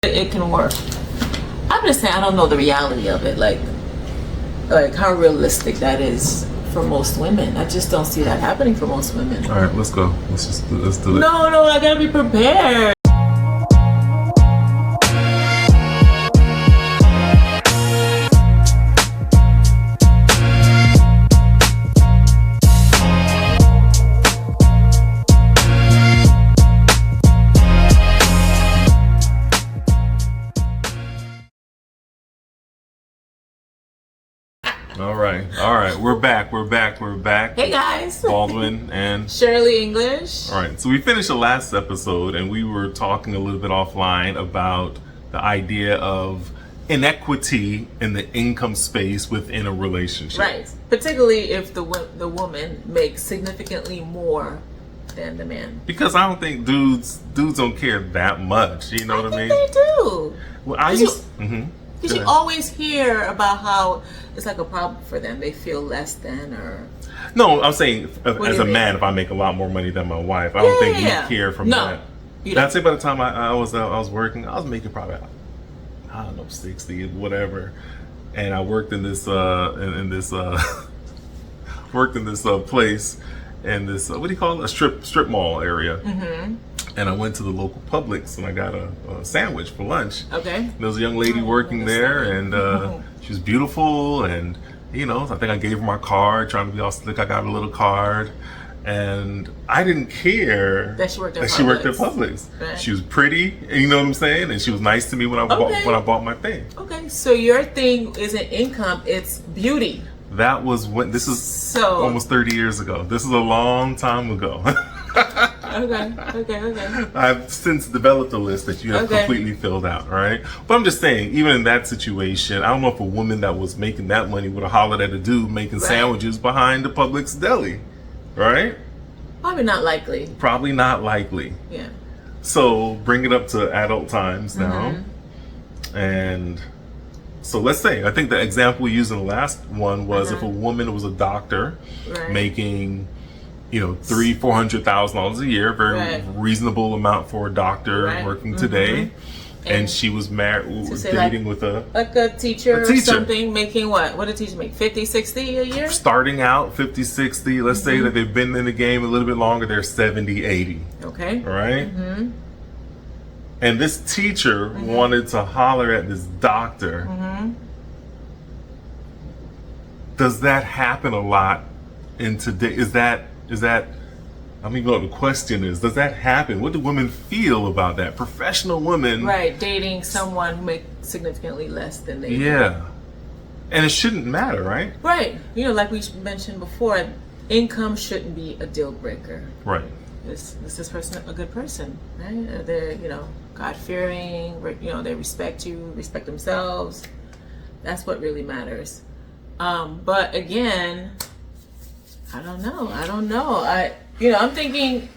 it can work. I'm just saying I don't know the reality of it, like how realistic that is for most women. I just don't see that happening for most women. All right, let's go. Let's do it. No, I gotta be prepared. All right. We're back. Hey guys. Baldwin and Shirley English. All right. So we finished the last episode and we were talking a little bit offline about the idea of inequity in the income space within a relationship. Right. Particularly if the woman makes significantly more than the man. Because I don't think dudes don't care that much. You know what I mean? They do. Well, I used. Because you always hear about how it's like a problem for them. They feel less than or... No, I'm saying as a mean? Man, if I make a lot more money than my wife, I don't think we care from that. You don't. I'd say by the time I was working, I was making probably, I don't know, 60, whatever. And I worked in this place in this what do you call it? A strip mall area. Mm-hmm. And I went to the local Publix and I got a sandwich for lunch. Okay. There was a young lady working there, and she was beautiful, and I think I gave her my card, trying to be all slick. I got a little card, and I didn't care that she worked at Publix. Right. She was pretty, you know what I'm saying, and she was nice to me when I bought my thing. Okay, so your thing isn't income; it's beauty. That was when this is almost 30 years ago. This is a long time ago. Okay. I've since developed a list that you have completely filled out, right? But I'm just saying, even in that situation, I don't know if a woman that was making that money would have hollered at a dude making sandwiches behind the Publix deli, right? Probably not likely. Yeah. So bring it up to adult times now. And so let's say, I think the example we used in the last one was if a woman was a doctor making... $300,000-$400,000 a year, very reasonable amount for a doctor working today. And she was married, dating with a teacher or something, making what? What did a teacher make? 50, 60 a year? Starting out 50, 60. Let's say that they've been in the game a little bit longer. They're 70, 80. Okay. Right? And this teacher wanted to holler at this doctor. Does that happen a lot in today? Is that I don't even know what the question is. Does that happen? What do women feel about that? Professional women. Right, dating someone who makes significantly less than they do. Yeah. And it shouldn't matter, right? Right. Like we mentioned before, income shouldn't be a deal breaker. Right. Is this person a good person? Right? They're, God-fearing, they respect you, respect themselves. That's what really matters. But again... I don't know. I'm thinking,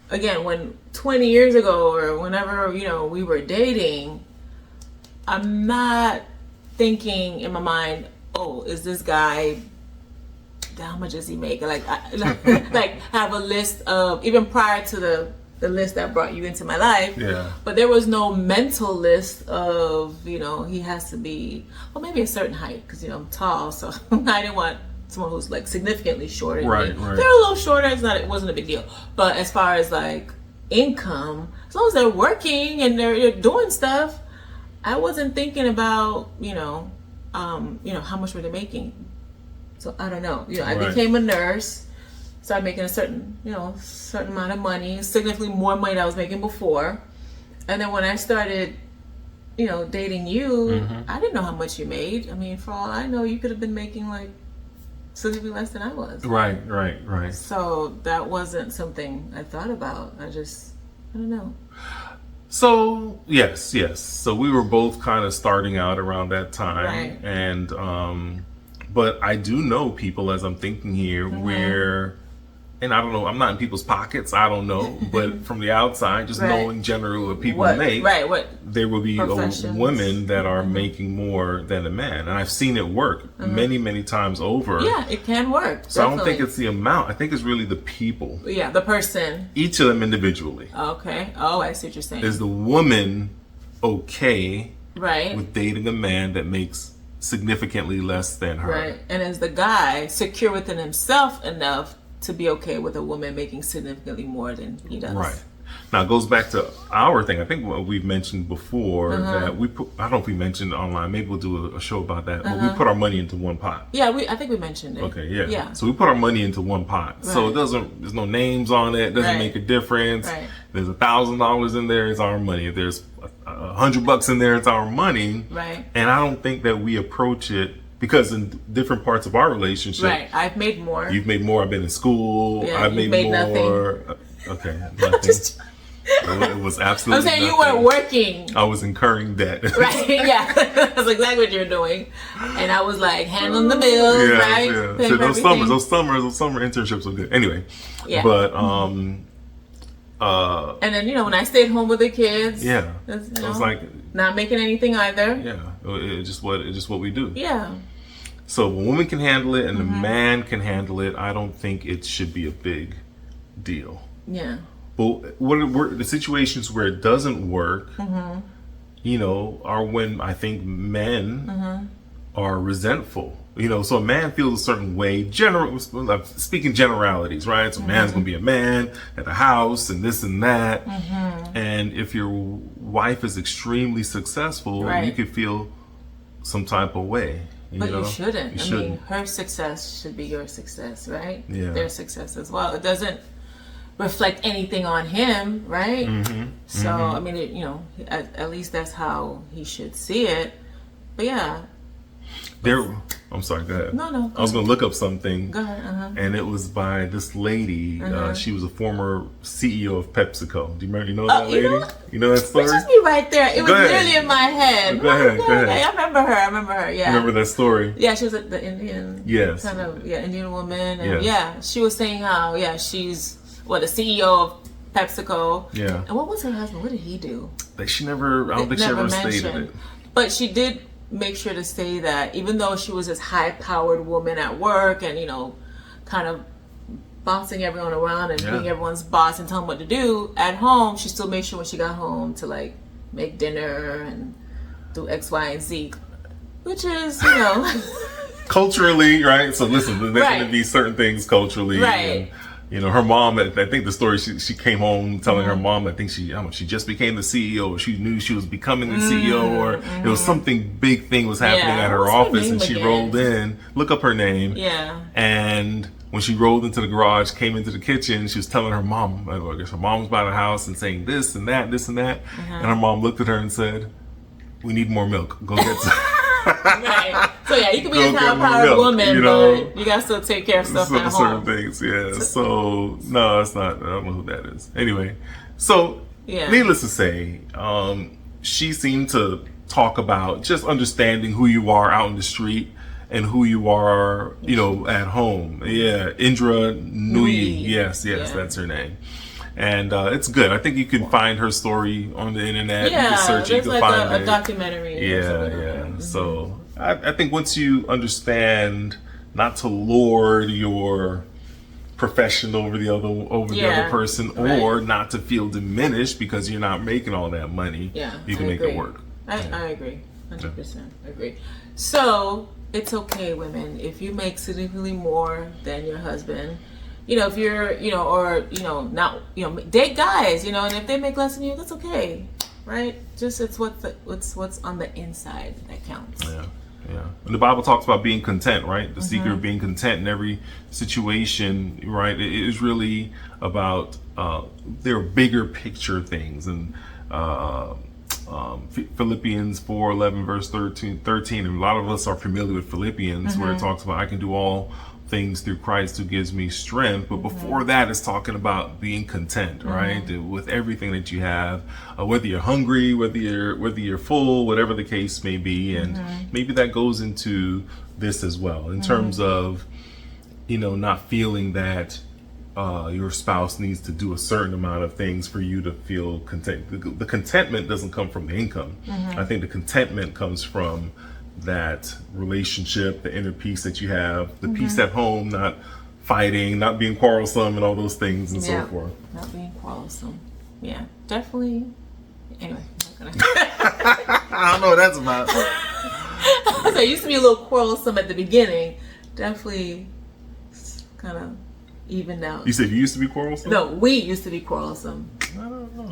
again, when 20 years ago or whenever, we were dating, I'm not thinking in my mind, oh, is this guy, how much does he make? Like have a list of, even prior to the list that brought you into my life. Yeah. But there was no mental list of, he has to be, well, maybe a certain height, because, I'm tall, so I didn't want someone who's like significantly shorter than me. They're a little shorter, it wasn't a big deal. But as far as like income, as long as they're working and they're doing stuff, I wasn't thinking about, how much were they making. So I don't know. I became a nurse, started making a certain amount of money, significantly more money than I was making before. And then when I started dating you, I didn't know how much you made. I mean, for all I know, you could have been making like significantly less than I was. Right. So that wasn't something I thought about. I don't know. So yes. So we were both kind of starting out around that time, and but I do know people, as I'm thinking here, where. And I don't know, I'm not in people's pockets, I don't know, but from the outside, just knowing generally what people make, there will be women that are making more than a man. And I've seen it work many, many times over. Yeah, it can work. So I don't think it's the amount, I think it's really the people. Yeah, the person. Each of them individually. Okay. Oh, I see what you're saying. Is the woman okay right with dating a man that makes significantly less than her. Right. And is the guy secure within himself enough to be okay with a woman making significantly more than he does? Right. Now it goes back to our thing. I think what we've mentioned before that we put, I don't know if we mentioned online, maybe we'll do a show about that, but we put our money into one pot. Yeah, I think we mentioned it. Okay, yeah. Yeah. So we put our money into one pot. Right. So there's no names on it. It doesn't make a difference. Right. There's $1,000 in there, it's our money. If there's $100 in there, it's our money. Right. And I don't think that we approach it, because in different parts of our relationship. Right. I've made more. You've made more. I've been in school. Yeah, I've made more. Nothing. Okay, nothing. It was absolutely I'm saying nothing. You weren't working. I was incurring debt. Right, yeah. That's exactly what you're doing. And I was like handling the bills, right? Yeah. Paying So for those summer internships were good. Anyway. Yeah. But and then, when I stayed home with the kids. Yeah. It was like not making anything either. Yeah. It's just what we do. Yeah. So a woman can handle it and a man can handle it. I don't think it should be a big deal. Yeah. But what the situations where it doesn't work, are when I think men are resentful. So a man feels a certain way. Speaking generalities, right? So a man's going to be a man at the house and this and that. And if your wife is extremely successful, you could feel some type of way. But you shouldn't. I mean, her success should be your success, right? Yeah. Their success as well. It doesn't reflect anything on him, right? So, I mean, at least that's how he should see it. But yeah. I'm sorry, go ahead. No. I was going to look up something. Go ahead. And it was by this lady. She was a former CEO of PepsiCo. Do you remember? You know that lady? You know that story? It just be right there. It was literally in my head. Go ahead. I remember her. Yeah. Remember that story? Yeah, she was the Indian. Yes. Kind of, Indian woman. And she was saying how, she's the CEO of PepsiCo. Yeah. And what was her husband? What did he do? I don't think she ever stated it. But she did make sure to say that even though she was this high-powered woman at work and, kind of bossing everyone around and being everyone's boss and telling them what to do, at home, she still made sure when she got home to, make dinner and do X, Y, and Z. Which is, culturally, right? So listen, there's going to be certain things culturally. Right. And, her mom, I think the story, she came home telling her mom, I think she just became the CEO, or she knew she was becoming the CEO, or it was something big thing was happening at her office, and she rolled in, look up her name. Yeah. And when she rolled into the garage, came into the kitchen, she was telling her mom, I guess her mom was by the house and saying this and that. And her mom looked at her and said, "We need more milk. Go get some." Right. So you can be a high-powered woman, but you gotta still take care of stuff at home. Certain things, yeah. So no, it's not. I don't know who that is. Anyway, so needless to say, she seemed to talk about just understanding who you are out in the street and who you are, at home. Yeah, Indra Nooyi. Yes, that's her name. And it's good. I think you can find her story on the internet. Yeah, you can search it, you can find a documentary. Yeah. So I think once you understand not to lord your profession over the other person, or not to feel diminished because you're not making all that money, you can make it work. I agree. 100% agree. So it's okay, women, if you make significantly more than your husband. If you're, not, date guys, and if they make less than you, that's okay, right? Just it's what's on the inside that counts. Yeah. And the Bible talks about being content, right? The secret of being content in every situation, right? It is really about there are bigger picture things, and Philippians 4:11 verse 13, and a lot of us are familiar with Philippians, where it talks about I can do all things through Christ who gives me strength. But before that, it's talking about being content, right? With everything that you have, whether you're hungry, whether you're full, whatever the case may be. And maybe that goes into this as well, in terms of, not feeling that your spouse needs to do a certain amount of things for you to feel content. The contentment doesn't come from the income. I think the contentment comes from that relationship, the inner peace that you have, the peace at home, not fighting, not being quarrelsome, and all those things and so forth. Not being quarrelsome. Yeah, definitely. Anyway, I'm not gonna. I don't know what that's about. So I used to be a little quarrelsome at the beginning. Definitely kind of evened out. You said you used to be quarrelsome? No, we used to be quarrelsome. I don't know.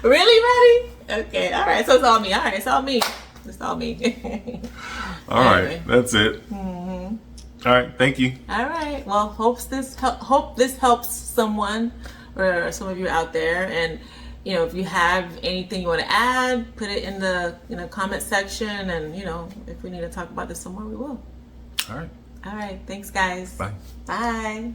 Really, Maddie? Okay, all right. So it's all me. All right, it's all me. It's all me. All right, that's it. Mm-hmm. All right, thank you. All right. Well, hope this helps someone or some of you out there. And if you have anything you want to add, put it in the comment section. And if we need to talk about this some more, we will. All right. All right. Thanks, guys. Bye. Bye.